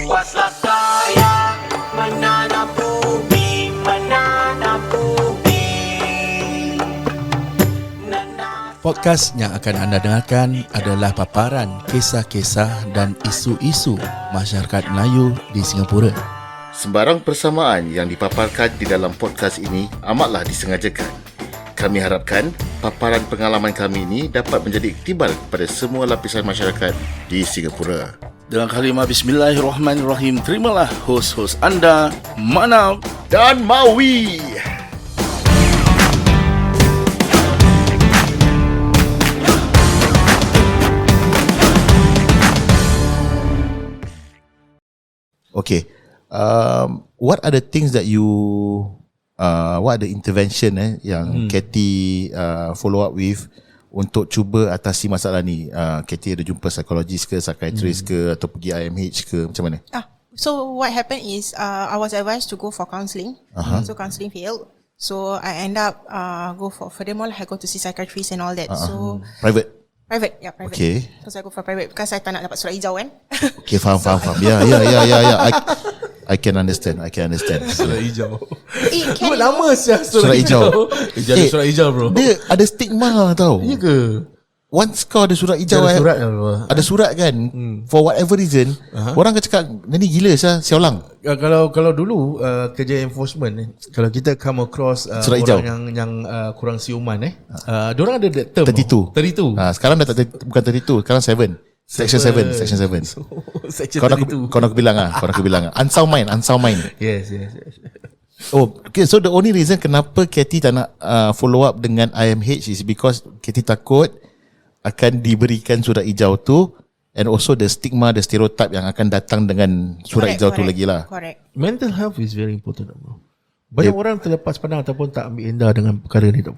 Puaslah saya menanam bumi, menanam bumi. Podcast yang akan anda dengarkan adalah paparan kisah-kisah dan isu-isu masyarakat Melayu di Singapura. Sembarang persamaan yang dipaparkan di dalam podcast ini amatlah disengajakan. Kami harapkan paparan pengalaman kami ini dapat menjadi iktibar kepada semua lapisan masyarakat di Singapura. Dengan kalimah Bismillahirrahmanirrahim, terimalah hos-hos anda, Manaf Dan Mawi. Okay, what are the things that you, what are the intervention yang Katie follow up with untuk cuba atasi masalah ni? Katie ada jumpa psikologis ke, psychiatrist ke, atau pergi IMH ke, macam mana? So what happened is I was advised to go for counselling. So counselling failed. So I end up go for furthermore I go to see psychiatrist and all that. So Private. Private. Okay. Because I go for private because I tak nak dapat surat hijau kan. Okay, faham. Ya. I can understand. Surat hijau. Can Lama siap Surat hijau. Jadi surat hijau bro. Dia ada stigma tau. Ya ke? Once kau ada surat hijau, Ada surat lah bro. ada surat kan, for whatever reason, orang akan cakap ni gila siaulang. Kalau dulu kerja enforcement kalau kita come across Surat hijau. orang yang kurang siuman diorang ada that term 32. Sekarang dah tak, bukan 32, sekarang 7. Section 7. So, section Kau nak aku bilang unsound mind. Yes. Oh, okay. So the only reason kenapa Katie tak nak follow up dengan IMH is because Katie takut akan diberikan surat hijau tu, and also the stigma, the stereotype yang akan datang dengan surat hijau tu lagi lah. Correct. Mental health is very important bro. Banyak orang terlepas pandang ataupun tak ambil endah dengan perkara ni bro.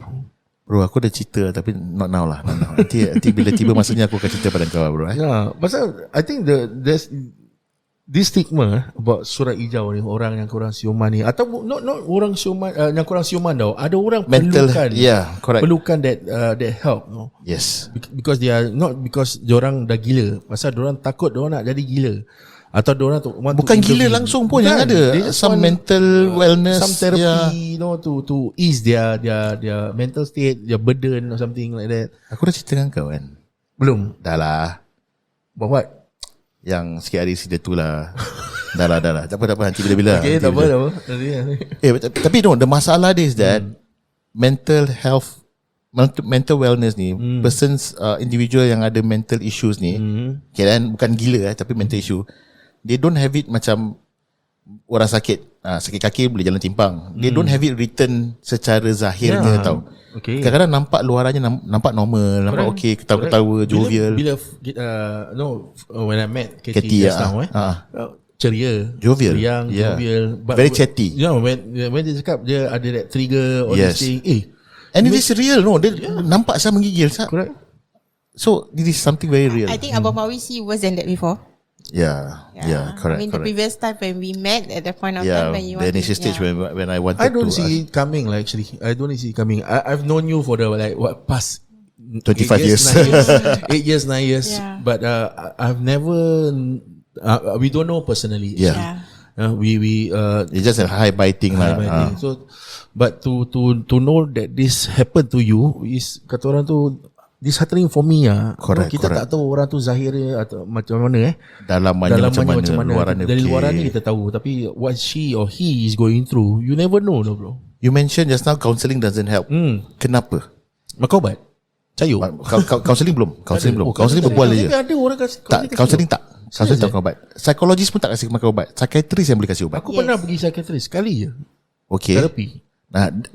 Bro, aku dah cerita tapi not now lah. Nanti bila tiba masanya aku akan cerita pada kau bro. Ya, pasal I think there's this stigma about surat hijau ni, orang yang kurang siuman ni, atau not orang siuman yang kurang siuman tau, ada orang mental, correct. perlukan that help, no? Yes. Because they are not because diorang dah gila, pasal diorang takut diorang nak jadi gila, atau diorang bukan gila langsung pun yang ada some mental wellness, some therapy, to ease their mental state, their burden or something like that. Aku dah cerita dengan kau kan? Belum? Dah lah. About what? Yang sikit hari sida tu lah. Dah lah. Tak apa nanti bila-bila. Okay, tak apa. Tapi the masalah dia is that mental health, mental wellness ni, persons, individual yang ada mental issues ni, okay, dan bukan gila tapi mental issue, they don't have it macam orang sakit kaki boleh jalan timpang. They don't have it written secara zahirnya tau. Okay. Kadang-kadang nampak luarannya nampak normal, nampak okay, ketawa-ketawa, jovial. Bila when I met Katie just now, ceria, jovial, riang, jovial, but very chatty. You know, when dia cakap dia ada that trigger or this thing, and it is real, no? Dia nampak saya menggigil, correct. So this is something very real. I think Abang Mawi see worse than that before. Yeah, correct. I mean, the previous time when we met at the point of time when you the initial stage when I wanted to. I don't see it coming. Like actually, I don't see it coming. I've known you for the past 25 years, 8 years, 9 years. Yeah. But I've never. We don't know personally. Yeah. It's just a high biting lah. So, but to know that this happened to you is kata orang tu disheartening for me Correct. Kita tak tahu orang tu zahirnya atau macam mana dalamnya macam mana. Luarannya dari luaran ni kita tahu, tapi what she or he is going through, you never know bro. You mentioned just now counselling doesn't help. Kenapa? Makan ubat? Cayu? Counselling belum. Counselling berbual je. Tapi ada orang kasih. Tak, counselling tak. Counselling tak makan ubat. Psikologis pun tak kasih makan ubat. Psychiatrist yang boleh kasih ubat. Aku pernah pergi psychiatrist sekali je. Okay. Therapy.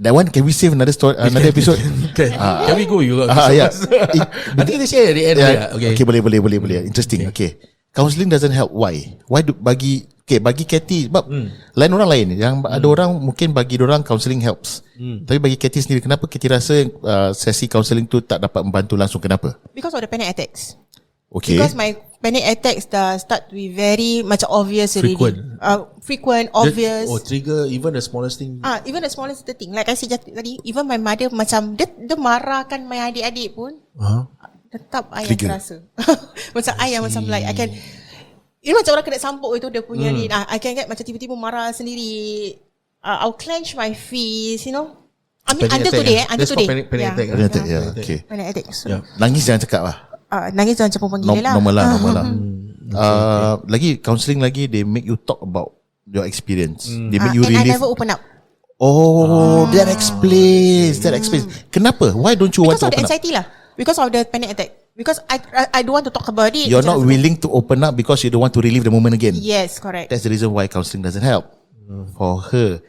That one can we save another story, another episode? Can we go? Yeah. I think kita share at the end. Okay, boleh. Interesting. Okay. Counselling doesn't help. Why? Bagi Katie, sebab lain orang lain. Yang ada orang mungkin bagi orang counselling helps. Tapi bagi Katie sendiri, kenapa Katie rasa sesi counselling tu tak dapat membantu langsung? Kenapa? Because of the panic attacks. Okay. Because my panic attacks dah start to be very macam obvious Frequent. already. Frequent, obvious. Trigger even the smallest thing. Even the smallest thing. Like I said tadi, even my mother macam dia marahkan my adik-adik pun. Tetap I yang terasa. Macam I yang macam like I can, macam orang kena sampuk itu dia punya ni. I can get macam tiba-tiba marah sendiri. I'll clench my fist, I mean Panic until attack, today. That's Until called today. panic attack. Panic attack, yeah, okay. Panic attack. So, Nangis jangan cakap lah. nangis jangan macam perempuan gila lah. Normal lah. Lagi counselling lagi, they make you talk about your experience. They make you And I relive. never open up. That explains. Kenapa? Why don't you want Because to of the open up? anxiety lah. Because of the panic attack. Because I don't want to talk about it. You're not willing to open up because you don't want to relive the moment again. Yes, correct. That's the reason why counselling doesn't help. For her,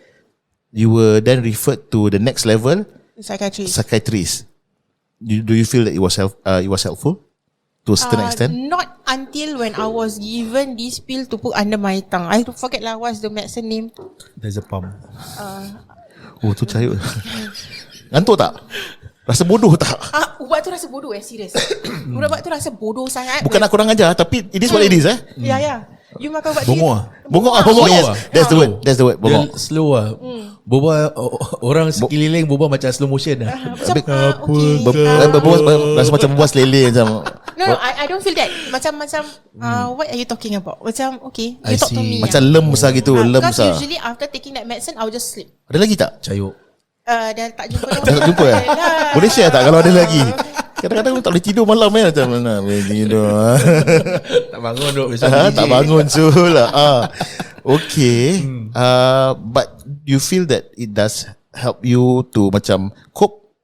you were then referred to the next level, psychiatrist. Do you feel that it was helpful to a certain extent? Not until when I was given this pill to put under my tongue. I forget lah what's the medicine name. There's a pump. Tu cahaya. Ngantuk tak? Rasa bodoh tak? Ubat tu rasa bodoh serius. Ubat tu rasa bodoh sangat. Bukan nak kurang ajar, tapi it is what it is Ya. You makan ubat Bongok. Yes. That's the word. Bongok. Dia slow lah. Berbual orang sekeliling berbual macam slow motion lah. Rasa macam berbual selele macam. No, I don't feel that. Macam what are you talking about? Macam okay, you talk to me. Macam lem besar gitu, lem Because besar. usually after taking that medicine, I'll just sleep. Ada lagi tak? Cayuk. Dah tak jumpa. Dah tak jumpa Boleh share tak kalau ada lagi? Kadang-kadang tak boleh tidur malam macam mana boleh tidur. Tak bangun duk Tak bangun Sul. Okay. But you feel that it does help you to macam cope?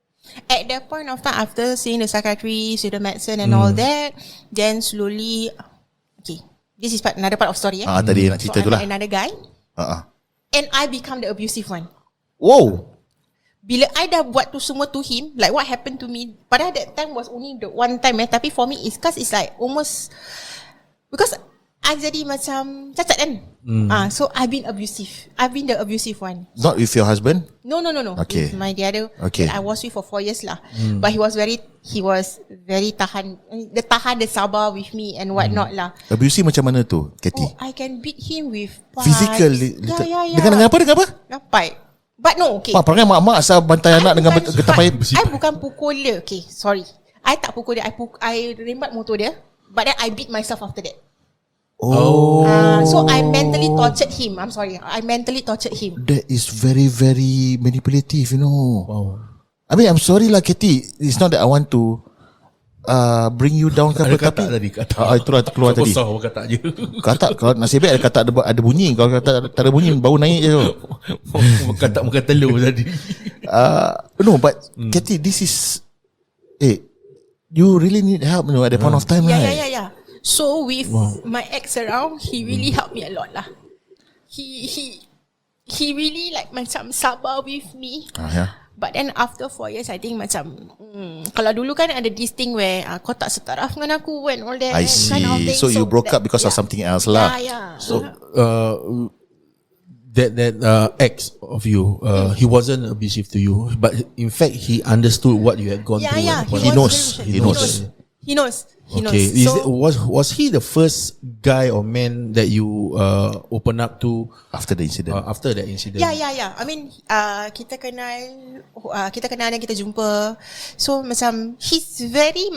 At that point of time, after seeing the psychiatrist, the medicine and all that, then slowly, okay, this is another part of story. Tadi nak cerita tu lah. Another guy, and I become the abusive one. Wow. Bila I dah buat tu semua to him, like what happened to me, padahal that time was only the one time tapi for me it's cause it's like almost, because I jadi macam cacat kan. So I've been abusive. I've been the abusive one. Not with your husband? No. Okay. With my the other okay. that I was with for 4 years lah. But he was very tahan. Dia sabar with me and whatnot lah. Abusive macam mana tu, Katie? I can beat him with pipes. Physical? Yeah. Dengan apa? Dengan pipe. But no, okay. Perangai mak-mak asal bantai anak dengan getah payah. I bukan pukul dia. Okay, sorry. I tak pukul dia. I rembat motor dia. But then I beat myself after that. So I mentally tortured him. I'm sorry. I mentally tortured him. That is very, very manipulative, Wow. I mean, I'm sorry lah, Katie. It's not that I want to bring you down ke Ada apa, katak tadi, katak. Itulah keluar tadi. Kosong katak je. Katak, kalau nasib baik ada katak ada bunyi. Kalau katak tak ada bunyi, bau naik je tu. Katak makan telur tadi. No, but Katie, this is you really need help, at the point of time, right? Yeah. So with my ex around, he really helped me a lot lah. He really like macam sabar with me. Yeah. But then after 4 years, I think macam kalau dulu kan ada this thing where kau tak setaraf dengan aku and all that I see. kind of thing. So you broke up because of something else lah. Yeah. So that ex of you, he wasn't abusive to you, but in fact he understood what you had gone through. Yeah. He knows. He knows. Okay. Was he the first guy or man that you open up to After the incident? after that incident? Yeah. I mean, kita kenal dan kita jumpa. So macam he's very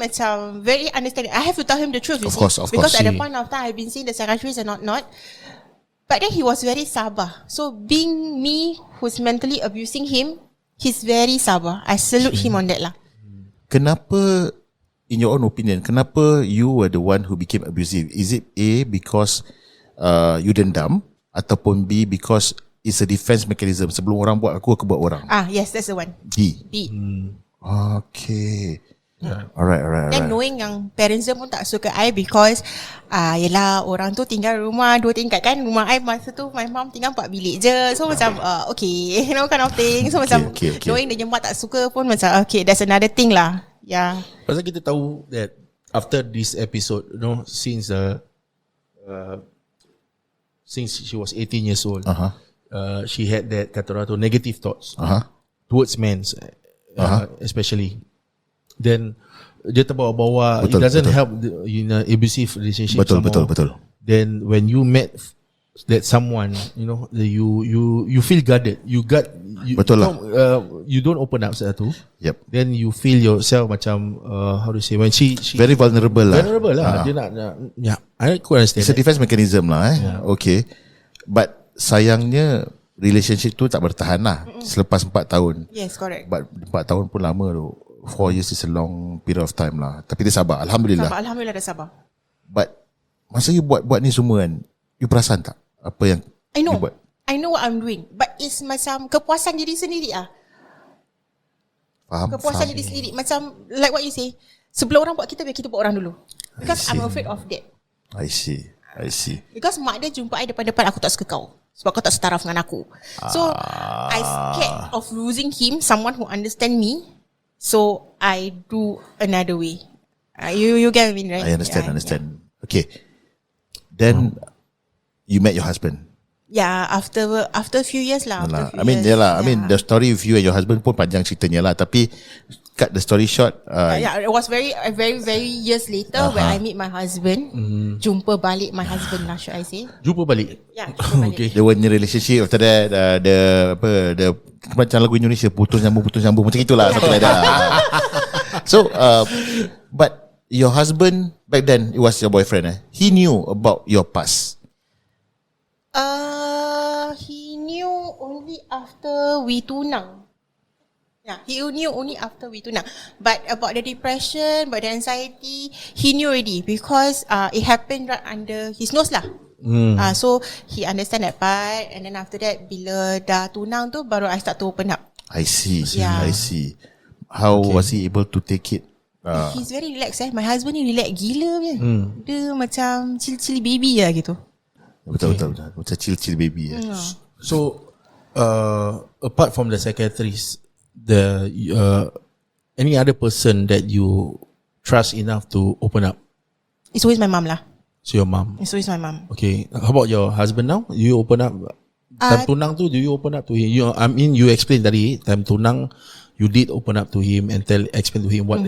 understanding. I have to tell him the truth. Of course. Because at the point of time, I've been seeing the psychiatrist and not. But then he was very sabar. So being me who's mentally abusing him, he's very sabar. I salute him on that lah. Kenapa, in your own opinion, kenapa you were the one who became abusive? Is it A, because you dendam, ataupun B, because it's a defense mechanism? Sebelum orang buat aku buat orang. Yes, that's the one. B. Okay. Alright. Then knowing yang parents dia pun tak suka I because yelah orang tu tinggal rumah 2 tingkat kan. Rumah I masa tu my mom tinggal 4 bilik je. So macam okay, kind of thing. So macam knowing dia jembat tak suka pun macam okay, that's another thing lah. Yeah. Pasal kita tahu that after this episode, since she was 18 years old, she had that kata orang tu negative thoughts towards men, especially. Then dia terbawa-bawa, it doesn't help in an abusive relationship. Betul. Then when you met that someone, you feel guarded. Betul lah. You don't open up satu. Yep. Then you feel yourself macam how to say, when she very vulnerable lah. Dia nak I could understand. It's a defense mechanism lah. Okay. But sayangnya relationship tu tak bertahan lah selepas 4 tahun. Yes, correct. But 4 tahun pun lama tu. 4 years is a long period of time lah. Tapi dia sabar, Alhamdulillah. Alhamdulillah dah sabar. But masa you buat ni semua kan, you perasan tak apa yang I know. you buat? I know what I'm doing, but it's macam kepuasan diri sendiri ah. Faham? Kepuasan diri sendiri. Macam like what you say, sebelum orang buat kita, biar kita buat orang dulu. Because I'm afraid of that. I see. Because mak dia jumpa I depan-depan, aku tak suka kau sebab kau tak setaraf dengan aku. So I scared of losing him, someone who understand me. So I do another way. You get what I mean, right? I understand. Okay. Then you met your husband. Yeah, after a few years lah. I mean the story with you and your husband pun panjang ceritanya lah. Tapi cut the story short. It was very years later when I meet my husband. Jumpa balik my husband lah, should I say? Jumpa balik. Yeah, jumpa balik. Okay. They were in a relationship. After that, the macam lagu Indonesia, putus nyambung macam itulah. Something like that. So, but your husband back then, it was your boyfriend. He knew about your past. He knew only after we tunang. Yeah, he knew only after we tunang. But about the depression, about the anxiety, he knew already because it happened right under his nose lah. So he understand that part, and then after that, bila dah tunang tu, baru I start to open up. I see. Yeah. I see. How was he able to take it? He's very relaxed. My husband ni relax gila punya. Dia macam chill baby lah gitu. Betul. Macam chill baby. So apart from the psychiatrist, any other person that you trust enough to open up? It's always my mom lah. So your mom. It's always my mom. Okay. How about your husband now? You open up time tunang tu, do you open up to him? You explain tadi time tunang, you did open up to him and explain to him what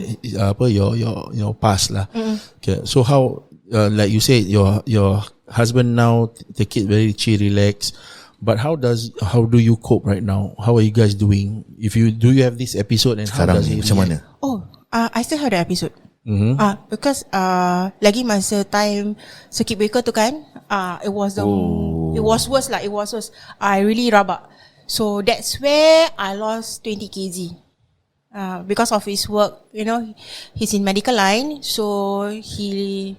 your past lah. Okay. So how like you said, your husband now take it very chill, relax. But how do you cope right now? How are you guys doing? Do you have this episode and sekarang how does ni it macam mana? I still have the episode. Because lagi masa time circuit breaker tu kan, it was worse lah. It was worse. I really rabak. So that's where I lost 20 kg. Because of his work, he's in medical line, so he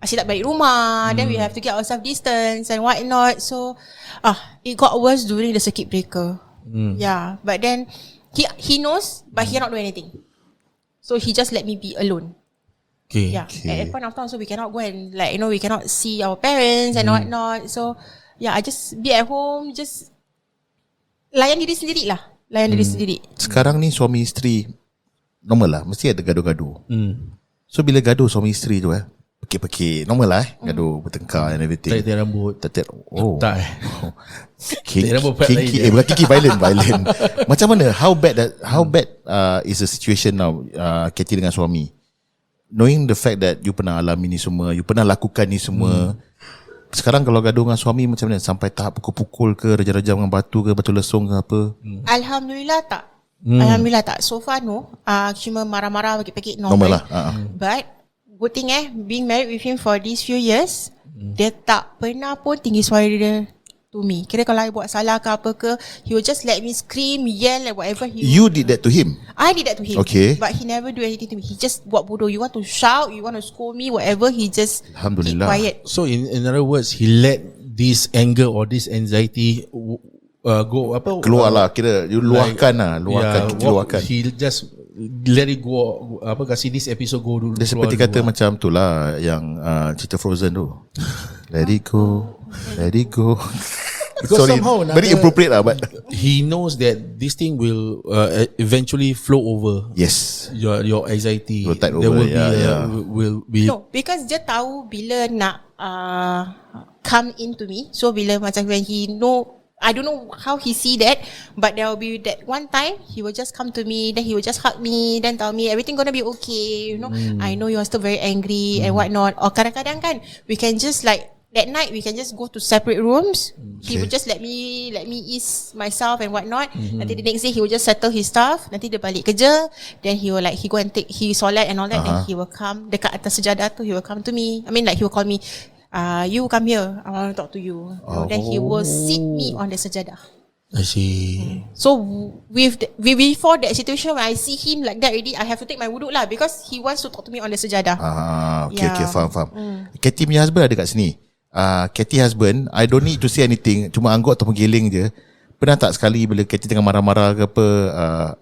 asyik tak balik rumah. Then we have to get ourselves distance and whatnot. So it got worse during the circuit breaker. Yeah, but then he knows, but he cannot do anything. So he just let me be alone. Okay. Yeah. At that point of time, so we cannot go and we cannot see our parents and whatnot. So yeah, I just be at home, just layan diri sendiri lah. Sekarang ni suami isteri normal lah, mesti ada gaduh-gaduh. So bila gaduh suami isteri tu pekik-pekik normal lah gaduh, bertengkar and everything. Tarik rambut. Tak. Tarik rambut part lain. Bukan kiki, violent. Macam mana? How bad is the situation now, Katie dengan suami? Knowing the fact that you pernah alami ni semua, you pernah lakukan ni semua. Sekarang kalau gaduh dengan suami macam mana? Sampai tahap pukul-pukul ke, rejam-rejam dengan batu ke, batu lesung ke apa? Alhamdulillah tak. Alhamdulillah tak. So far no. Cuma marah-marah, pekik-pekik normal lah. But good thing being married with him for these few years, dia tak pernah pun tinggi suara dia to me. Kira kalau I buat salah ke apa ke, he will just let me scream, yell, like whatever You did that to him? I did that to him. Okay. But he never do anything to me. He just buat bodoh. You want to shout, you want to scold me, whatever, he just keep quiet. So in other words, he let this anger or this anxiety go keluar lah, kira you luahkan. He just let it go, kasih this episode go dulu. Dia seperti kata macam tu lah yang cerita Frozen tu. Let it go. Because sorry, somehow very appropriate lah, but he knows that this thing will eventually flow over. Yes, your anxiety. Will tide there over. Will be no, because dia tahu bila nak come into me. So bila macam when he know I don't know how he see that, but there will be that one time he will just come to me, then he will just hug me, then tell me everything gonna be okay. I know you are still very angry and whatnot. Or kadang-kadang kan, we can just like that night we can just go to separate rooms. He will just let me ease myself and whatnot. Nanti the next day he will just settle his stuff. Nanti dia balik kerja, then he will like he go and take his solat and all that. Then he will come dekat atas sejadah tu. He will come to me. I mean like he will call me. You come here. I want to talk to you. Then he will sit me on the sejadah. I see. So before that situation when I see him like that already, I have to take my wuduk lah because he wants to talk to me on the sejadah. Okay, faham. Katie punya husband ada kat sini. Katie husband, I don't need to say anything, cuma angguk ataupun giling je. Pernah tak sekali bila Katie tengah marah-marah ke apa,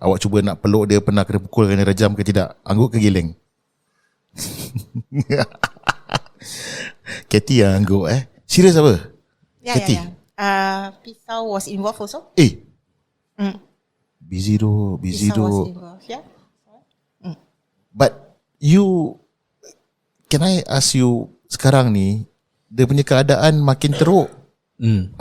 awak cuba nak peluk dia, pernah kena pukul, kena rejam ke tidak? Angguk ke giling? Katie yang angguk Serius apa? Katie? Pisau was involved also. Busy tu. Pisau was involved, yeah. But you, can I ask you, sekarang ni dia punya keadaan makin teruk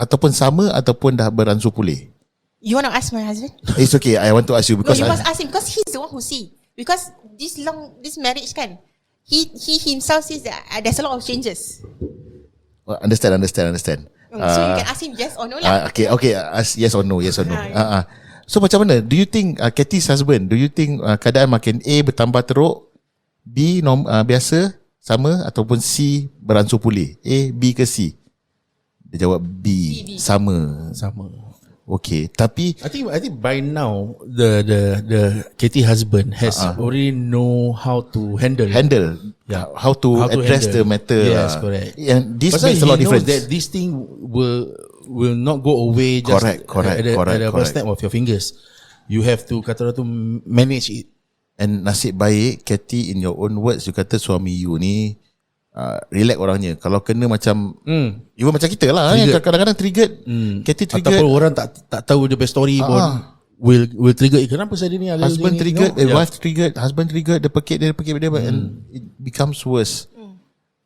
ataupun sama ataupun dah beransur pulih? You want to ask my husband? It's okay, I want to ask you because you must ask him because he's the one who see. Because this marriage kan, he himself says that there's a lot of changes. Understand. So you can ask him yes or no lah. Okay, ask yes or no. So macam mana? Do you think Katie's husband, do you think keadaan makin A bertambah teruk, B biasa sama, ataupun C beransur pulih? A, B ke C? Dia jawab B. Sama. Okay, tapi I think by now the Katie husband has already know how to handle how to address the matter. Yes, correct. And this Pasal makes a lot of difference. That this thing will not go away just Correct. at the first snap of your fingers. You have to kata tu manage it. And nasib baik Katie, in your own words, you kata suami you ni relax orangnya. Kalau kena macam even macam kita lah yang kadang-kadang triggered. Katie triggered, ataupun orang tak tahu dia punya story pun will trigger. Kenapa saya ni husband triggered, wife triggered, husband triggered, dia pekik dia and it becomes worse.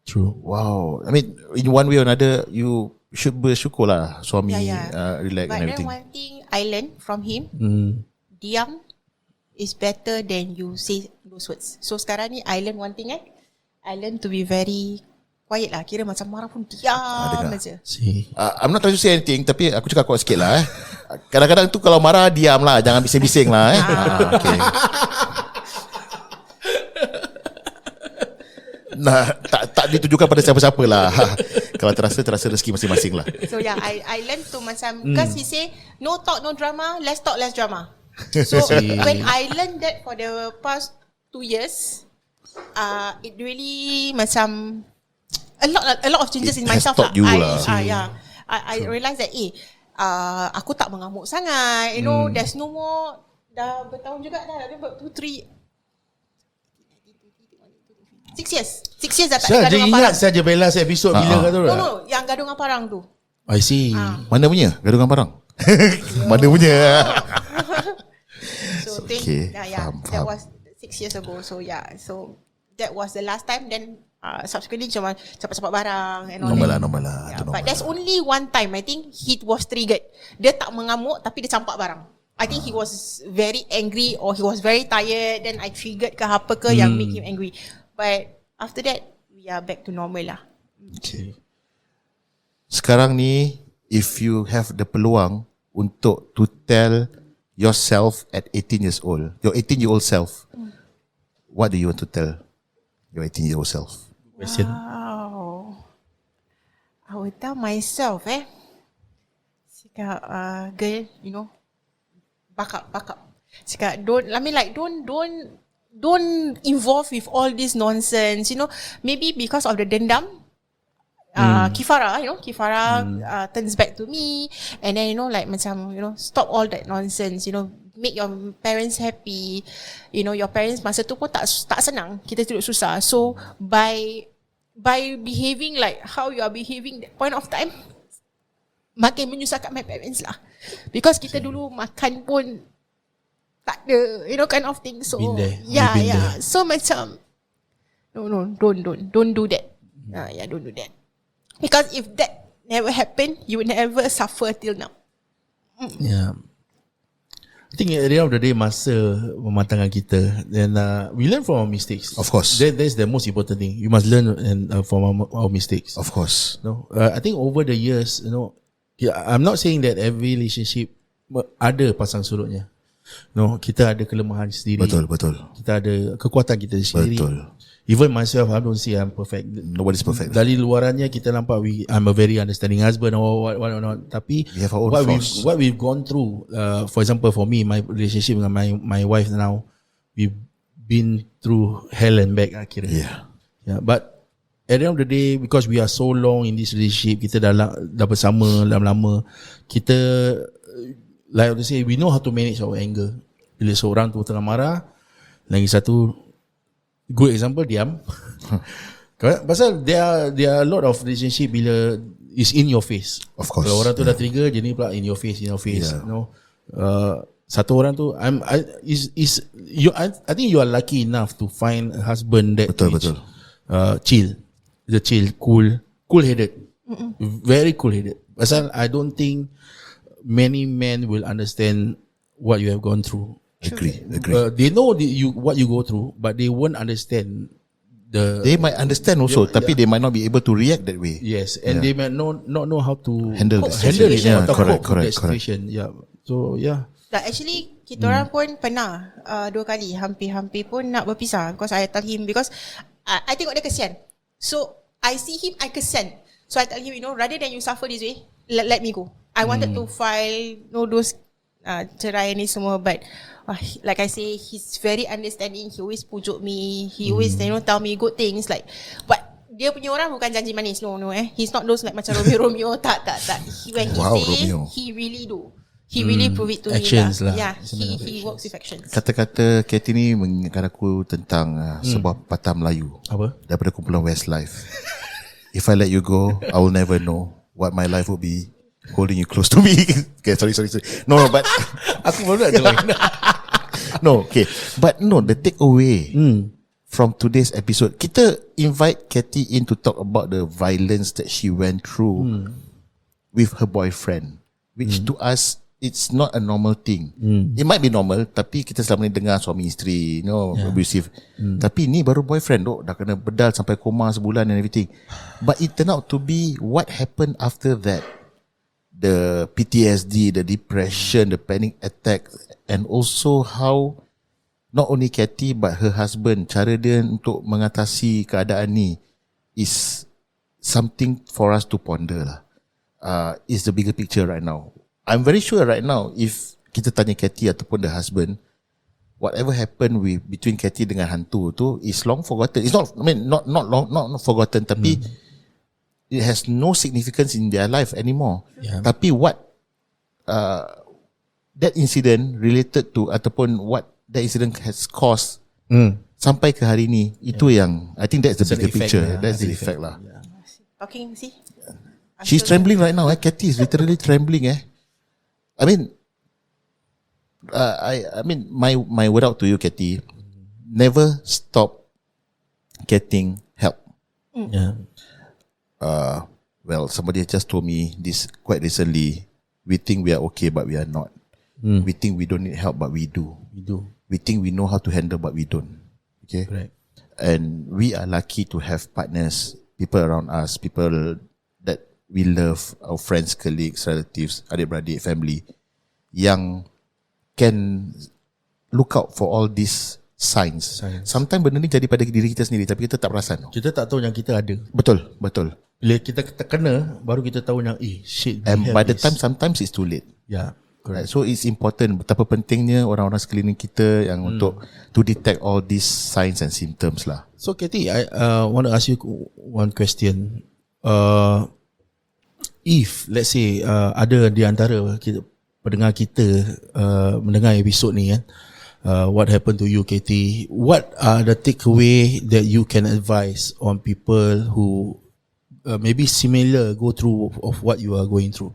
True. Wow. I mean, in one way or another, you should bersyukur lah suami relax and everything. But then one thing I learned from him, diam is better than you say those words. So sekarang ni I learn one thing I learn to be very quiet lah. Kira macam marah pun diam aja. I'm not trying to say anything, tapi aku cakap kuat sikit lah Kadang-kadang tu kalau marah diam lah, jangan bising-bising lah okay. Nah, tak ditujukan pada siapa-siapa lah Kalau terasa rezeki masing-masing lah. So I learn to macam because he say no talk no drama, less talk less drama. So when I learned that for the past 2 years, it really macam a lot of changes in myself lah. I realised that aku tak mengamuk sangat. You know, there's no more. Dah bertahun juga dah. Dah 6 years dah tak ada gaduh dengan parang. Saya ingat saja Bella episod bila kata tu. No, yang gaduh dengan parang tu. I see. Mana punya gaduh dengan parang? Mana punya? So okay, faham. That was 6 years ago. So so that was the last time. Then subsequently cuma cepat-cepat barang and all that. Normal lah. But there's only one time I think he was triggered. Dia tak mengamuk tapi dia campak barang. I think he was very angry or he was very tired. Then I triggered ke apa ke yang make him angry. But after that we are back to normal lah. Okay. Sekarang ni, if you have the peluang untuk to tell yourself at 18 years old, your 18-year-old self, what do you want to tell your 18-year-old self? Question. Wow. I will tell myself cakap girl, you know, back up. Cakap don't involve with all this nonsense, you know. Maybe because of the dendam, Kifara turns back to me, and then you know like macam you know stop all that nonsense, you know, make your parents happy, you know, your parents masa tu pun tak senang, kita duduk susah. So by behaving like how you are behaving that point of time, makin menyusahkan my parents lah, because kita dulu makan pun tak ada, you know, kind of thing. So so macam no, don't do that. Don't do that, because if that never happened, you would never suffer till now. Yeah. I think at the end of the day, masa mematangkan kita, then we learn from our mistakes. Of course. That's the most important thing. You must learn from our mistakes. Of course. No, I think over the years, I'm not saying that every relationship ada pasang surutnya. No, kita ada kelemahan sendiri. Betul. Kita ada kekuatan kita sendiri. Betul. Even myself, I don't say I'm perfect. Nobody's perfect. Dari luarannya kita nampak I'm a very understanding husband or what not. Tapi We have our own flaws. what we've gone through, for example, for me, my relationship with my wife now, we've been through hell and back akhirnya. Yeah. But at the end of the day, because we are so long in this relationship, kita dah bersama lama-lama, kita like to say, we know how to manage our anger. Bila seorang tu tengah marah, lagi satu good example diam. Pasal there are a lot of relationship bila is in your face. Of course. Kalau orang tu dah trigger, jadi pula in your face. Yeah. Satu orang tu I think you are lucky enough to find a husband that Betul. Chill. The chill, cool headed. Very cool headed. Pasal I don't think many men will understand what you have gone through. Agree. They know what you go through, but they won't understand They might understand also, tapi they might not be able to react that way. Yes, and they might not know how to Handle the it. situation. Yeah, Atau correct. cope with that situation. Yeah. So yeah. Actually kita orang pun pernah 2 kali hampir-hampir pun nak berpisah, because I tell him, because I tengok dia kesian. So I see him, I kesian. So I tell him, rather than you suffer this way, let me go. I wanted to file those cerai ni semua, but like I say, he's very understanding. He always pujuk me. He always tell me good things, like, but dia punya orang bukan janji manis. No, he's not those like macam Romeo. Tak. When he say, Romeo. he really do. He really prove it to Actions me lah. Yeah, he works with actions. Kata-kata Katie ni mengingatkan aku tentang sebuah patah Melayu Apa? daripada kumpulan Westlife. If I let you go, I will never know what my life will be holding you close to me. Okay, sorry. No, but Aku baru nak join. no, okay. But no, the takeaway from today's episode, kita invite Katie in to talk about the violence that she went through with her boyfriend, which to us, it's not a normal thing. It might be normal, tapi kita selama ni dengar suami isteri, abusive. Tapi ni baru boyfriend dok, dah kena bedal sampai koma sebulan and everything. But it turned out to be what happened after that. The PTSD, the depression, the panic attack, and also how not only Katie but her husband, cara dia untuk mengatasi keadaan ni is something for us to ponder lah. Is the bigger picture right now. I'm very sure right now, if kita tanya Katie ataupun the husband, whatever happened between Katie dengan hantu tu is long forgotten. It's not, not forgotten, tapi it has no significance in their life anymore. Tapi what that incident related to, ataupun what that incident has caused sampai ke hari ni, itu yang I think that's the bigger picture. That's the effect lah. Talking, see? She's trembling right now. Katie is literally trembling. I mean, my word out to you, Katie, never stop getting help. Well, somebody just told me this quite recently. We think we are okay, but we are not. We think we don't need help, but we do. We think we know how to handle, but we don't. Okay? Correct. And we are lucky to have partners, people around us, people that we love, our friends, colleagues, relatives, adik-beradik, family, yang can look out for all these signs. Sometimes benda ni jadi pada diri kita sendiri, tapi kita tak perasan. Kita tak tahu yang kita ada. Betul. Bila kita terkena, baru kita tahu yang shit. And by the time, sometimes it's too late. Yeah, correct. So it's important, betapa pentingnya orang-orang sekeliling kita yang untuk to detect all these signs and symptoms lah. So Katie, I want to ask you one question. If let's say ada di antara pendengar kita mendengar episod ni kan, what happened to you, Katie? What are the takeaway that you can advise on people who maybe similar go through of what you are going through?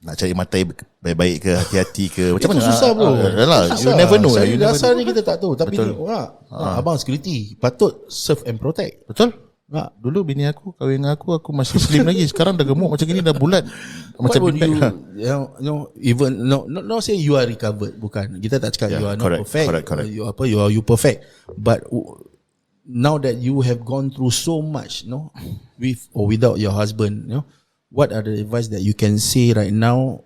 Nak cari mata baik-baik ke, hati-hati ke, macam mana? Susah bro. You never know. Dasarnya kita tak tahu. Tapi abang security patut serve and protect. Betul. Dulu bini aku kahwin dengan aku masih slim lagi. Sekarang dah gemuk macam gini, dah bulat. Macam What would big bag. even not say you are recovered, bukan. Kita tak cakap you are not perfect. Correct. You perfect. But now that you have gone through so much, with or without your husband, what are the advice that you can say right now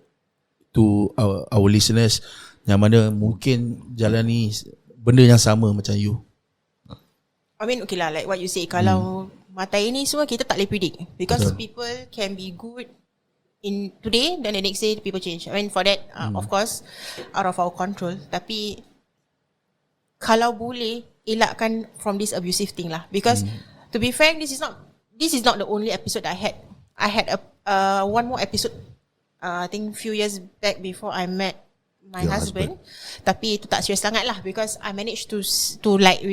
to our listeners yang mana mungkin jalani benda yang sama macam you? I mean, okay lah, like what you say, kalau mata ini semua kita tak boleh predict, because people can be good in today, then the next day people change. I mean, for that, of course, out of our control. Tapi kalau boleh elakkan from this abusive thing lah, because to be frank, this is not the only episode I had. I had one more episode, I think few years back before I met my husband. Tapi itu tak serius sangat lah, because I managed to like,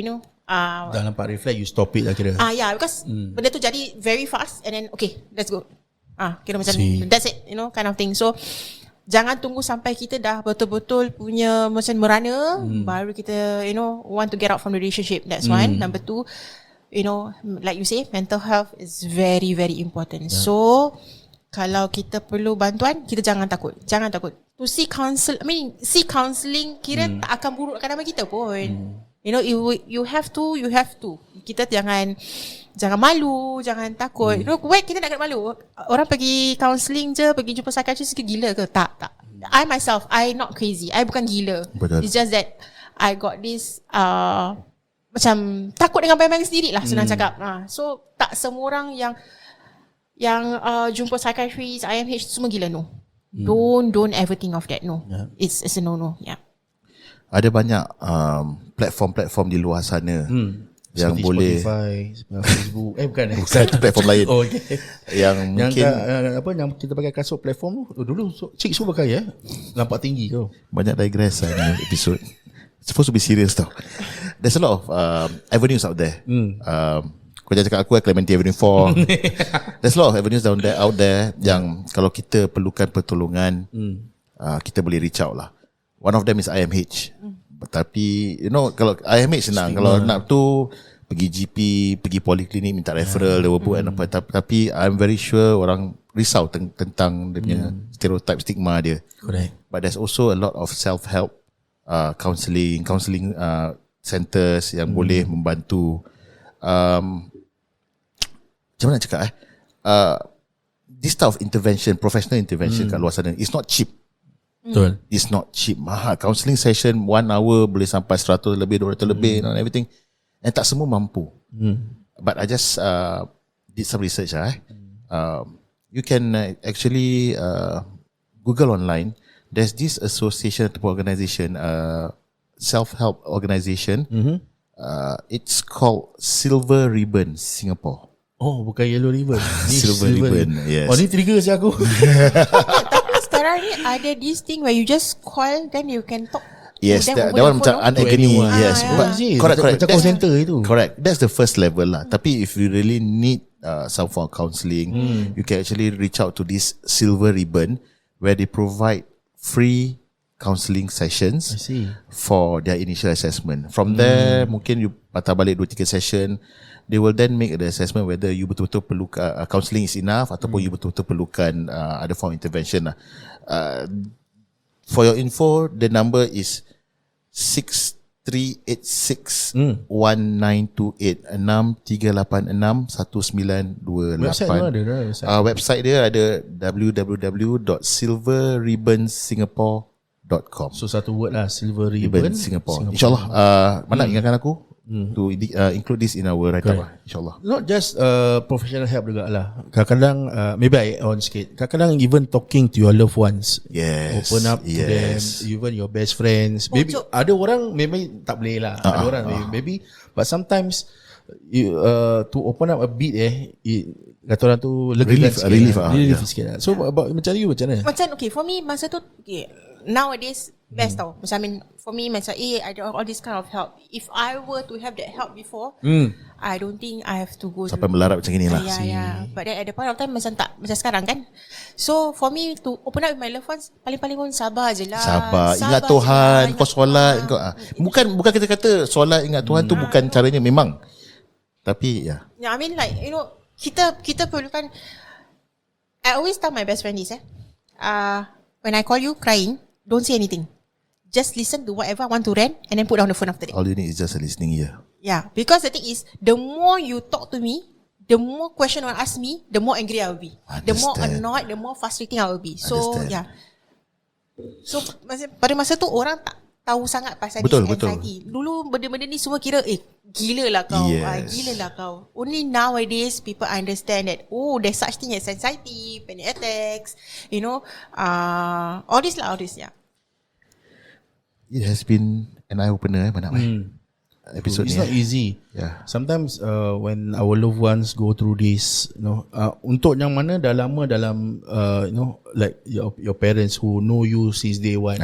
dah nampak reflect, you stop it lah kira. Yeah, because benda tu jadi very fast, and then okay, let's go. Kira macam that's it, kind of thing. So jangan tunggu sampai kita dah betul-betul punya macam merana baru kita want to get out from the relationship. That's one. Number two, like you say, mental health is very very important. So kalau kita perlu bantuan, kita jangan takut. To see counselling kira tak akan burukkan nama kita pun. You have to. Kita jangan malu, jangan takut. Wait, kita nak kena malu. Orang pergi counselling je, pergi jumpa psychiatrist ke gila ke? Tak. I myself, I not crazy. I bukan gila. Betul. It's just that I got this macam takut dengan bayang-bayang sendiri lah, senang cakap. So tak semua orang yang jumpa psychiatrist, IMH semua gila, no. Don't ever think of that, no. It's a no. Yeah. Ada banyak platform di luar sana yang seperti boleh Spotify, Facebook, bukan itu platform lain. Okay. Yang mungkin yang kita pakai kasut platform tu dulu cik semua pakai nampak tinggi kau. Banyak digress ni episode. Supposed to be serious tau. There's a lot of avenues out there. Kau jangan cakap aku Clementi Avenue 4. There's a lot of avenues out there yang kalau kita perlukan pertolongan, kita boleh reach out lah. One of them is IMH. Tapi kalau IMH senang, kalau nak tu pergi GP, pergi poliklinik minta referral, dia buat apa. Tapi I'm very sure orang risau tentang dia punya stereotype, stigma dia. Correct. But there's also a lot of self-help counselling centers yang boleh membantu. Macam mana nak cakap this type of intervention, professional intervention kat luar sana, it's not cheap. Betul. It's not cheap, mahal. Counselling session 1 hour boleh sampai 100 lebih, 200 lebih and everything. And tak semua mampu. But I just did some research. You can actually Google online. There's this association atau organisation, self-help organisation. It's called Silver Ribbon Singapore. Oh, bukan Yellow Ribbon. Silver Ribbon, yes. Oh, ni trigger si aku. Sekarang ni ada this thing where you just call, then you can talk. Yes, that one macam unagony. Yes, correct. Macam call center itu. Correct. That's the first level lah. Tapi if you really need some form of counselling, you can actually reach out to this Silver Ribbon where they provide free counselling sessions for their initial assessment. From there, mungkin you patah balik 2-3 session. They will then make the assessment whether you betul-betul perlu counselling is enough ataupun you betul-betul perlukan ada form intervention lah. For your info, the number is 6386 1928 6386 1928. Website dia ada www.silverribbonsingapore.com. So satu word lah, Silver Ribbon Singapore. InsyaAllah mana ingatkan aku to include this in our write-up lah, InsyaAllah. Not just professional help juga lah. Kadang-kadang maybe I on sikit, kadang-kadang even talking to your loved ones, open up to them, even your best friends. Maybe ada orang memang tak boleh lah, ada orang maybe, but sometimes you, to open up a bit kata orang tu relief sikit lah. So macam you macam mana? Macam okay, for me masa tu nowadays best tau. Macam I mean, for me macam I do all this kind of help. If I were to have that help before, I don't think I have to go sampai melarat macam ni lah. But then at the point of time macam tak macam sekarang kan. So for me to open up with my loved ones, paling-paling pun sabar je lah. Sabar ingat Tuhan, kau solat kau, bukan kita kata solat ingat Tuhan tu bukan caranya memang. Tapi Yeah, I mean like kita perlukan. I always tell my best friend this. When I call you crying, don't say anything. Just listen to whatever I want to rant, and then put down the phone after that. All you need is just a listening ear. Yeah, because the thing is, the more you talk to me, the more question you ask me, the more angry I will be. The more annoyed, the more frustrating I will be. So yeah. So pada masa tu orang tak tahu sangat pasal betul, this anxiety. Dulu benda-benda ni semua kira gila lah kau. Gila lah kau. Only nowadays people understand that there's such thing as anxiety, panic attacks, all this yeah. It has been an eye opener episode it's ni. not easy. Yeah. Sometimes when our loved ones go through this, untuk yang mana dah lama dalam like your parents who know you since day one.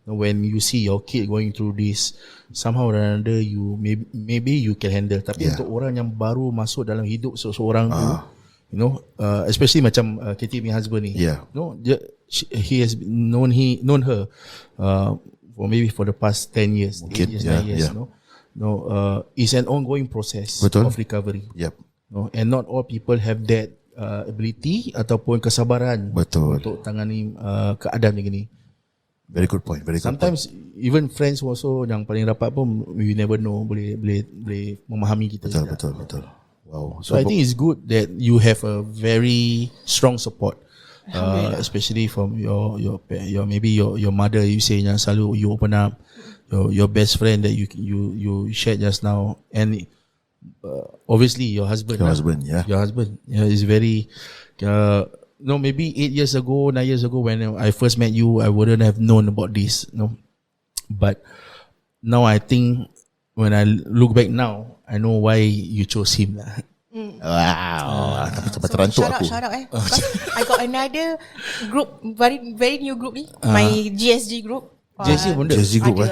When you see your kid going through this, somehow or another you maybe you can handle. Tapi untuk orang yang baru masuk dalam hidup seseorang tu, especially macam Katie punya husband ni, he has known her for maybe for the past 10 years, 8 years, 9 years. It's an ongoing process of recovery. And not all people have that ability ataupun kesabaran untuk tangani keadaan macam ni. Very good point. Sometimes even friends also yang paling rapat pun we never know boleh memahami kita. Betul. Wow. So I think it's good that you have a very strong support, especially from your maybe your mother. You say yang selalu you open up, your best friend that you shared just now, and obviously your husband. Your husband is very. Maybe 8 years ago, 9 years ago when I first met you, I wouldn't have known about this. But now I think when I look back now, I know why you chose him lah. Wow. Tapi sampai terantuk aku. Shout out Because I got another group, very new group ni, my GSG group. GSG pun ada. GSG group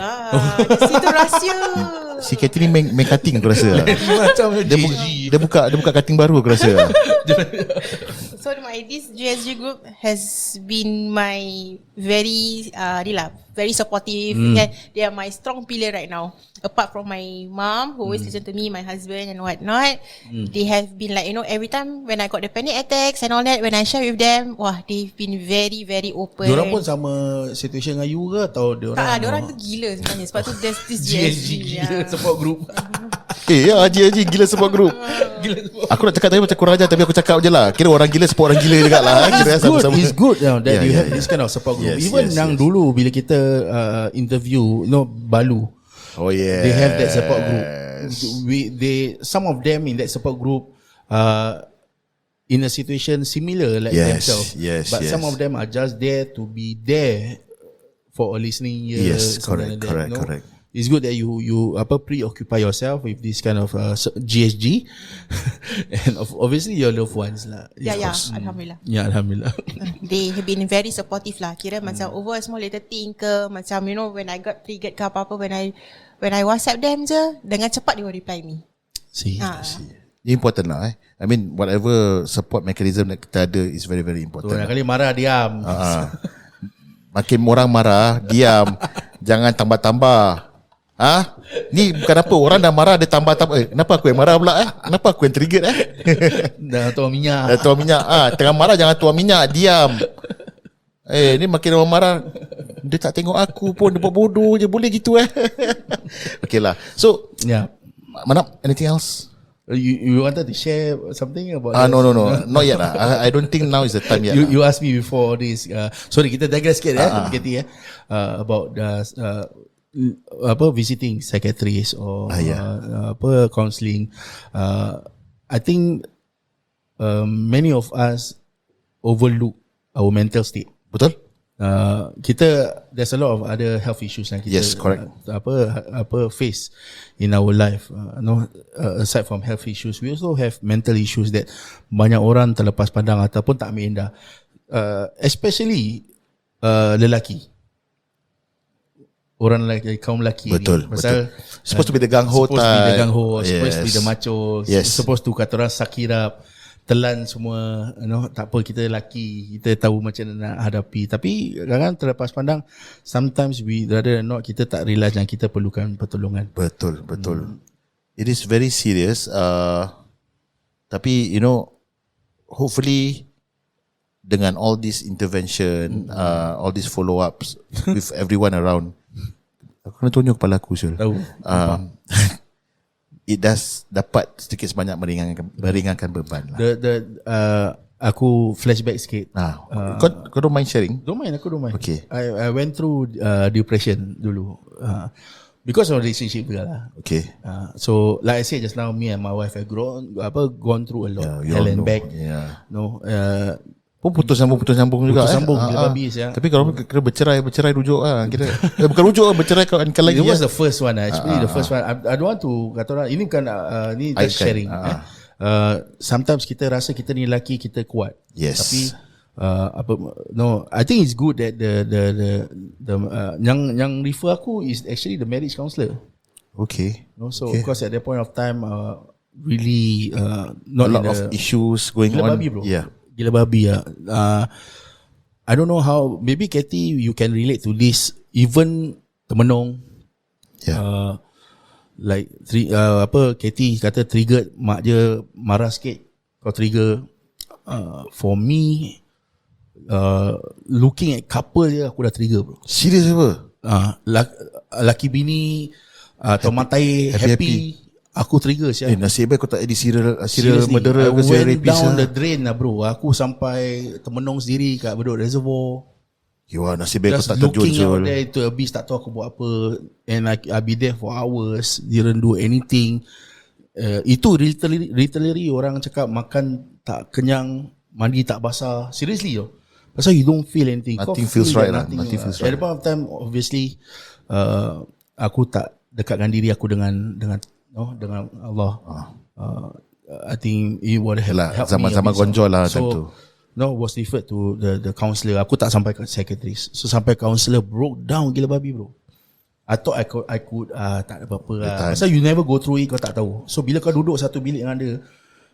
situ rahsia. Si Katie ni main cutting aku rasa. Macam dia buka cutting baru aku rasa. So this GSG group has been my very very supportive. They are my strong pillar right now. Apart from my mom who always listen to me, my husband and whatnot, they have been like every time when I got the panic attacks and all that, when I share with them, they've been very very open. Diorang pun sama situation dengan you ke atau diorang? Tak, diorang tu gila sebenarnya. Sebab tu there's this GSG gila support group. GSG gila support group. Aku nak cakap tadi macam kurang ajar, tapi aku cakap je lah. Kira orang gila support orang gila juga lah. It's good that you have this kind of support group. Even yang dulu bila kita interview Balu, they have that support group. Some of them in that support group in a situation similar like themselves, but some of them are just there to be there for a listening ear. Correct. It's good that you preoccupy yourself with this kind of GSG and obviously your loved ones lah. Alhamdulillah. Alhamdulillah. They have been very supportive lah. Kira macam over a small little thing ke, macam when I got triggered ke apa-apa, when I WhatsApp them je, dengan cepat they will reply me. See. Ini important lah. I mean whatever support mechanism that kita ada is very very important. Orang kali marah diam. Makin orang marah diam. Jangan tambah-tambah. Ni bukan apa, orang dah marah dia tambah-tambah. Kenapa aku yang marah pula Kenapa aku yang trigger Dah tuang minyak. Tengah marah jangan tuang minyak, diam. Ni makin orang marah, dia tak tengok aku pun, dia buat bodoh je, boleh gitu Okay lah. So Manap, anything else? You wanted to share something about No, not yet lah. I don't think now is the time yet. You asked me before this. Sorry, kita digress sikit about visiting psychiatrist or counselling. I think many of us overlook our mental state. Betul? There's a lot of other health issues yang kita correct. face in our life. Aside from health issues, we also have mental issues that banyak orang terlepas pandang ataupun tak ambil indah. Especially lelaki. Orang lelaki, kaum lelaki betul, ni. Pasal supposed to be the gang-ho type. Supposed to be the gang-ho, supposed to be the macho, supposed to kata orang sakirap, telan semua, tak apa, kita lelaki, kita tahu macam mana nak hadapi. Tapi kadang-kadang terlepas pandang, sometimes we rather than not, kita tak realise yang kita perlukan pertolongan. Betul. It is very serious. Tapi hopefully dengan all this intervention, all these follow-ups with everyone around, aku kena tunjuk kepala aku Syul. Tahu. It does dapat sedikit sebanyak meringankan beban lah. Aku flashback sikit. Kau don't mind sharing? Don't mind. Okay. I went through depression dulu. Because of relationship juga lah. Okay. So like I said just now, me and my wife have gone through a lot. you Hell all and know. back. Yeah. No, putus sambung juga. Putus sambung gila babi ya. Tapi kalau kira bercerai rujuk lah kira. Bukan rujuk lah, bercerai kan lagi. It was the first one actually. The first one. I don't want to kata orang ini bukan ni just sharing. Sometimes kita rasa kita ni lelaki, kita kuat. Yes. Tapi I think it's good that the yang refer aku is actually the marriage counsellor. Okay. So okay. Of course at that point of time really not a lot of issues going gila on. Babi, bro. Yeah. Gila babi ya. I don't know how, maybe Kathy you can relate to this, even temenong. Yeah. Like Kathy kata trigger mak dia marah sikit, kau trigger. For me looking at couple je aku dah trigger bro. Serius apa? Laki bini tomatai happy. Aku trigger siap. Nasib baik kau tak jadi serial murderer ke serial rapist. I went down lah. the drain lah bro. Aku sampai temenong sendiri kat Bedok Reservoir. Nasib baik kau Just tak terjun looking out Syul. there to abyss, tak tahu aku buat apa. And I be there for hours, didn't do anything. Itu literally orang cakap makan tak kenyang, mandi tak basah. Seriously yo. Pasal you don't feel anything. Nothing feels right lah. Nothing feels right. At the point of time obviously aku tak dekatkan diri aku dengan Allah. I think it would help me. Zaman-zaman gonjol lah time tu. Was referred to the counselor. Aku tak sampai ke psychiatrist. So sampai counselor broke down gila babi bro. I thought I could tak ada apa-apa lah. Pasal you never go through it, kau tak tahu. So bila kau duduk satu bilik dengan dia,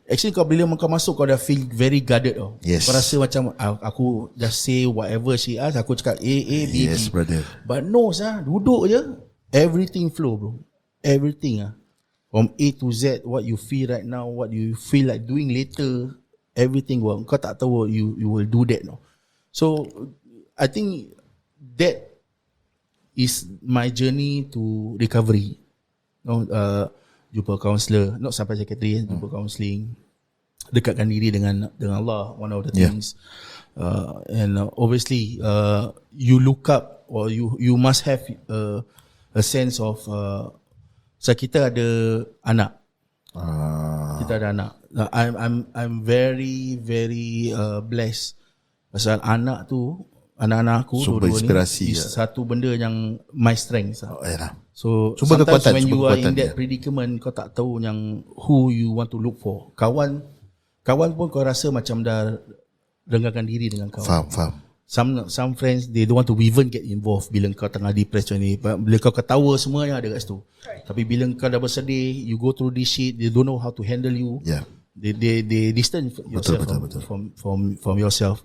actually bila kau masuk kau dah feel very guarded tau. Yes. Kau rasa macam aku just say whatever she ask, aku cakap A, B, Yes, B. brother. But no duduk je, everything flow bro. Everything from A to Z, what you feel right now, what you feel like doing later, everything kau tak tahu you will do that no. So I think that is my journey to recovery. Jumpa counselor, not sampai psychiatry, jumpa counselling, dekatkan diri dengan Allah, one of the things. And obviously you look up, or you must have a sense of so kita ada anak. Kita ada anak. I'm very very blessed. Pasal anak aku sumber inspirasi is satu benda yang my strength. So sumber sometimes kekuatan, when you are in that ya. predicament, kau tak tahu yang who you want to look for. Kawan pun kau rasa macam dah renggangkan diri dengan kawan. Faham. Some friends they don't want to even get involved bila kau tengah depressed ni. Bila kau ketawa semua yang ada kat situ. Tapi bila kau dah bersedih, you go through this shit, they don't know how to handle you. Yeah. They distance yourself betul. from yourself.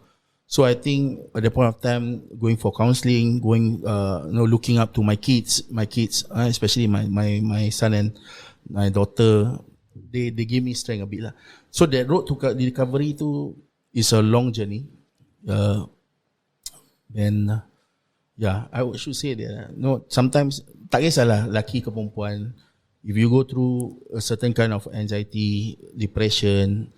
So I think at the point of time, going for counselling, looking up to my kids, especially my son and my daughter, they give me strength a bit lah. So that road to recovery tu is a long journey. And I should say that sometimes tak kisahlah lelaki ke perempuan, if you go through a certain kind of anxiety, depression,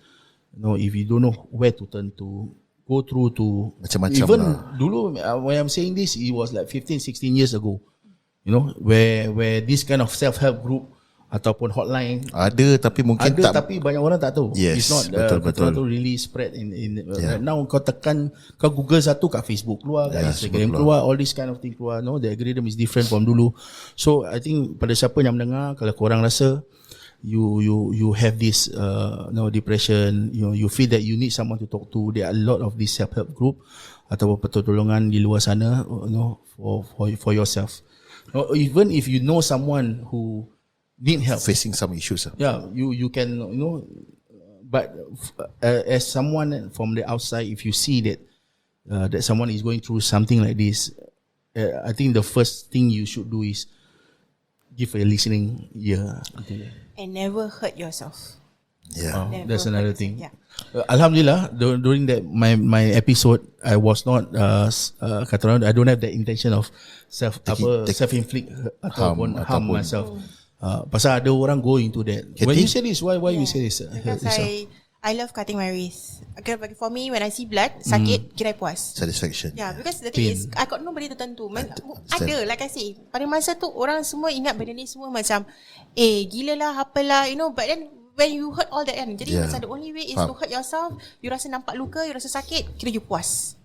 if you don't know where to turn to, go through to macam-macam even lah. Dulu when I'm saying this, it was like 15-16 years ago, where this kind of self-help group ataupun hotline ada, tapi mungkin tapi banyak orang tak tahu. Yes, It's not betul. to really spread in right now. Kau Google satu kat Facebook keluar, kat Instagram keluar, all this kind of thing keluar. The algorithm is different from dulu. So I think pada siapa yang mendengar, kalau korang rasa you have this depression, you feel that you need someone to talk to, there are a lot of this self-help group ataupun pertolongan di luar sana, for yourself. Even if you know someone who need help, facing some issues. You can but as someone from the outside, if you see that that someone is going through something like this, I think the first thing you should do is give a listening ear. And never hurt yourself. Yeah. That's another thing. Yeah. Alhamdulillah, during that my episode, I was not kata orang, I don't have the intention of self-inflict ataupun harm myself. Pasal ada orang go into that. When you say this, why you say this? Because I love cutting my wrist. Okay, for me, when I see blood, sakit, kira puas. Satisfaction. Yeah, because the thing is, I got nobody tertentu. Ada, like I say, pada masa tu orang semua ingat benda ni semua macam, gila lah, apalah, you know. But then when you hurt all that kan, jadi macam the only way is to hurt yourself. You rasa nampak luka, you rasa sakit, kira you puas.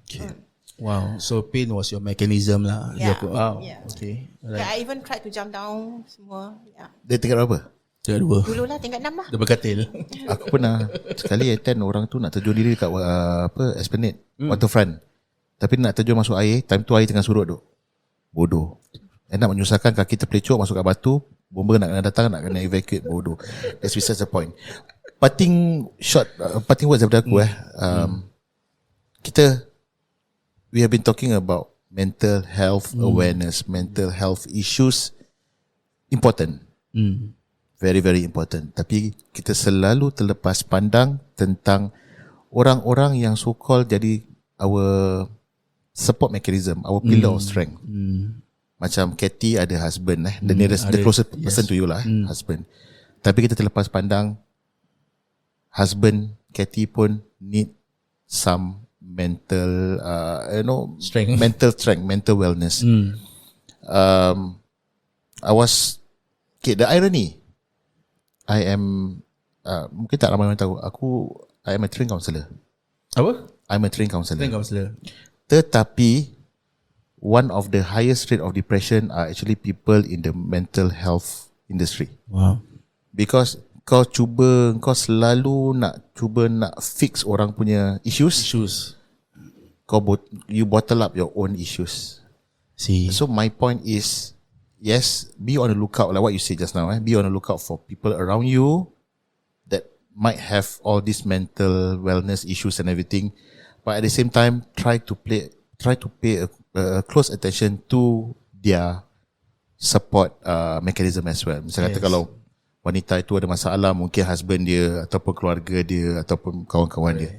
Wow, so pain was your mechanism lah. Yeah. Wow. Yeah. Okay. Yeah, I even tried to jump down semua. Yeah. Dia tingkat berapa? Tingkat 2. Dulu lah tingkat 6 lah. Dia berkatil. Aku pernah sekali attend orang tu nak terjun diri dekat Esplanade waterfront. Tapi nak terjun masuk air, time tu air tengah surut tu. Bodoh. Nak menyusahkan kaki terpelecok masuk kat batu, bomba nak kena datang, nak kena evacuate. Bodoh. That's besides the point. Parting words daripada aku we have been talking about mental health awareness, mental health issues important. Very, very important. Tapi kita selalu terlepas pandang tentang orang-orang yang so-called jadi our support mechanism, our pillar of strength. Macam Katie ada husband, the nearest, the closest person to you lah, husband. Tapi kita terlepas pandang husband Katie pun need some mental, Strength. mental strength, mental wellness. The irony, I am mungkin tak ramai orang tahu, I am a trained counsellor. Apa? I'm a trained counsellor. Trained counsellor. Tetapi one of the highest rate of depression are actually people in the mental health industry. Wow. Because kau selalu nak fix orang punya issues. You bottle up your own issues. See. So my point is, yes, be on the lookout, like what you said just now. Be on the lookout for people around you that might have all these mental wellness issues and everything. But at the same time, try to pay a close attention to their support mechanism as well. Misalnya kata kalau wanita itu ada masalah, mungkin husband dia ataupun keluarga dia ataupun kawan-kawan dia.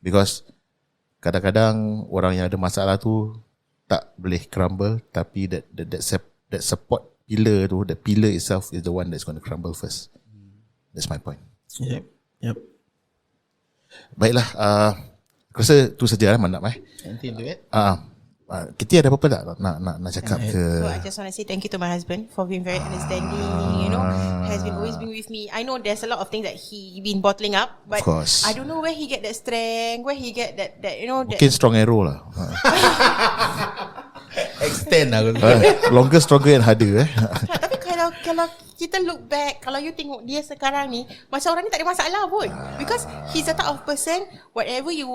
Because kadang-kadang orang yang ada masalah tu tak boleh crumble, tapi that support pillar tu, the pillar itself is the one that's going to crumble first. That's my point. Yep. Baiklah, aku rasa tu saja Manap. Nanti tu Kita ada apa-apa tak nak cakap ke? So I just want to say thank you to my husband for being very understanding, you know, has been always been with me. I know there's a lot of things that he been bottling up, but Of course. I don't know where he get that strength, where he get that you know, that Mungkin strong arrow lah. Extend lah. Longer, stronger and harder. tapi kalau kita look back, kalau you tengok dia sekarang ni, macam orang ni tak ada masalah pun. Because he's the type of person, whatever you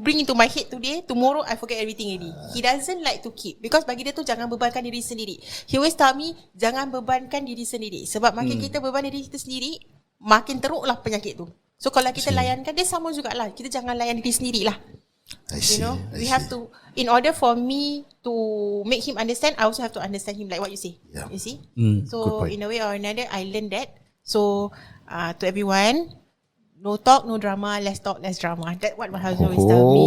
bring into my head today, tomorrow I forget everything already. He doesn't like to keep. Because bagi dia tu jangan bebankan diri sendiri. He always tell me, jangan bebankan diri sendiri. Sebab makin kita beban diri kita sendiri, makin teruklah penyakit tu. So kalau kita layankan, dia sama jugalah. Kita jangan layan diri sendiri lah. I see. You know, we have to, in order for me to make him understand, I also have to understand him, like what you say. Yeah. You see? Good So point. in a way or another, I learned that. So to everyone, no talk, no drama, less talk, less drama. That's what my husband always tell me.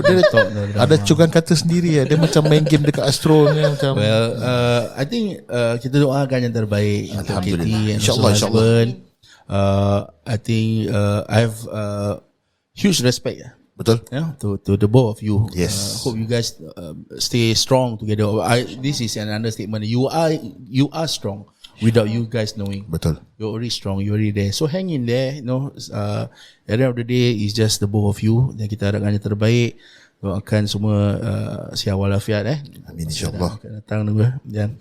Dia ada cukan kata sendiri. Dia macam main game dekat Astro ni macam. Well, I think kita doakan yang terbaik untuk Alhamdulillah. Katie and InsyaAllah, also husband. I think I have huge respect Betul? to the both of you. Yes. Hope you guys stay strong together. This is an understatement. You are strong without you guys knowing. Betul. You're already strong. You're already there. So hang in there. You know, at the end of the day, it's just the both of you. Dan kita harapkan yang terbaik. Doakan semua sihat walafiat. Amin, insyaAllah. Akan datang dulu. Dan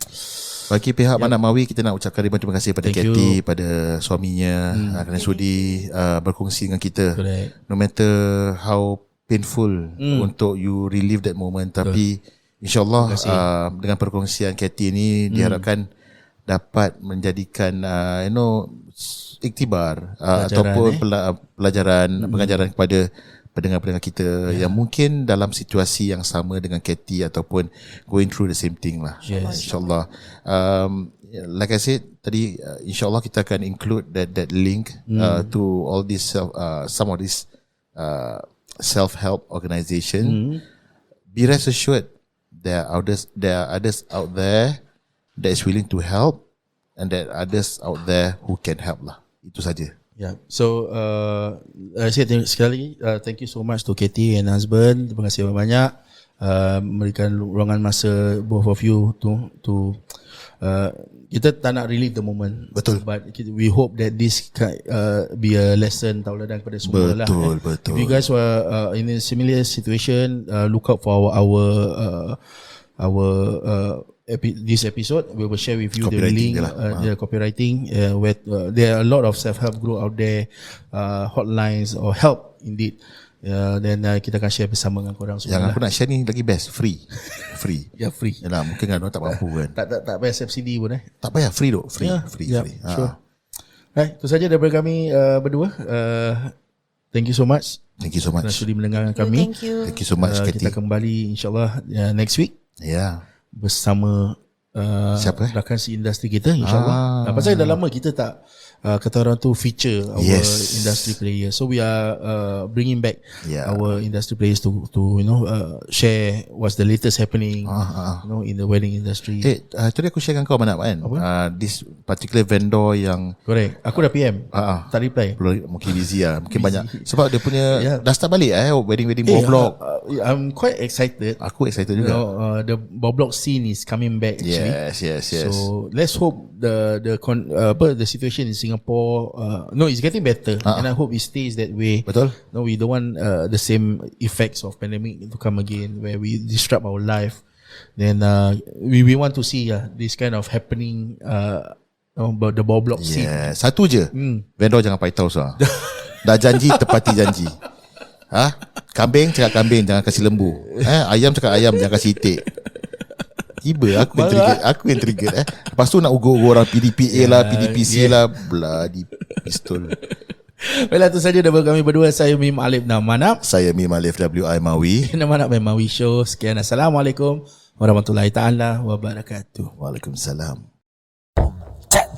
Bagi pihak Manap Mawi, kita nak ucapkan ribuan terima kasih pada Thank Katie, pada suaminya kerana sudi berkongsi dengan kita. Correct. No matter how painful untuk you relive that moment, tapi insyaAllah dengan perkongsian Katie ni diharapkan dapat menjadikan iktibar ataupun pelajaran pengajaran kepada pendengar-pendengar kita yang mungkin dalam situasi yang sama dengan Katie ataupun going through the same thing lah. Yes. InsyaAllah. like I said tadi, insyaAllah kita akan include that link to all these some of these self-help organisation. Be rest assured there are others out there that is willing to help, and there are others out there who can help lah. Itu saja. Yeah. So saya sekali lagi thank you so much to Katie and husband. Terima kasih banyak memberikan ruangan masa both of you to kita tak nak relive the moment. Betul. But we hope that this be a lesson tauladan kepada semua lah. Betul. If you guys were in a similar situation, look out for our this episode. We will share with you the link, the copywriting, where there are a lot of self-help group out there, hotlines or help indeed. Then kita akan share bersama dengan korang semua. Yang lah. aku nak share ni lagi best, free. Ya, free. Yalah, mungkin kan orang tak mampu kan. Tak payah subsidi pun Tak payah, free dok, free. Sure. Right, itu saja daripada kami berdua. Thank you so much. Thank you so much. Kerana sudi mendengarkan kami. Thank you. Thank you so much, Katie. Kita kembali insyaAllah next week. Ya. Bersama Siapa? rakan si industri kita insyaAllah. Pasal dah lama kita tak kata orang tu feature our industry players. So we are bringing back our industry players to share what's the latest happening in the wedding industry. Tadi aku share dengan kau mana kan? This particular vendor yang correct. Aku dah PM. Tak reply. Mungkin busy lah. Mungkin banyak. Sebab dia punya dah start balik wedding bawah blok. I'm quite excited. Aku excited juga. The bawah blok scene is coming back actually. Yes. So let's hope the situation in Singapore it's getting better, and I hope it stays that way. Betul. No, we don't want the same effects of pandemic to come again, where we disrupt our life. Then we want to see this kind of happening about the bawah block scene. Satu je. Vendor jangan paitau sah. Dah janji tepati janji. Kambing cakap kambing, jangan kasih lembu. Ayam cakap ayam, jangan kasih itik. Tiba aku yang trigger Lepas tu nak ugur-ugur orang PDPA lah, PDPC lah, bloody pistol. Baiklah, itu saja daripada kami berdua. Saya Mim Alif Namanap. Saya Mim Alif WI Mawi. Namanap Mawi Show. Sekian, Assalamualaikum warahmatullahi taala wabarakatuh. Waalaikumsalam. Cek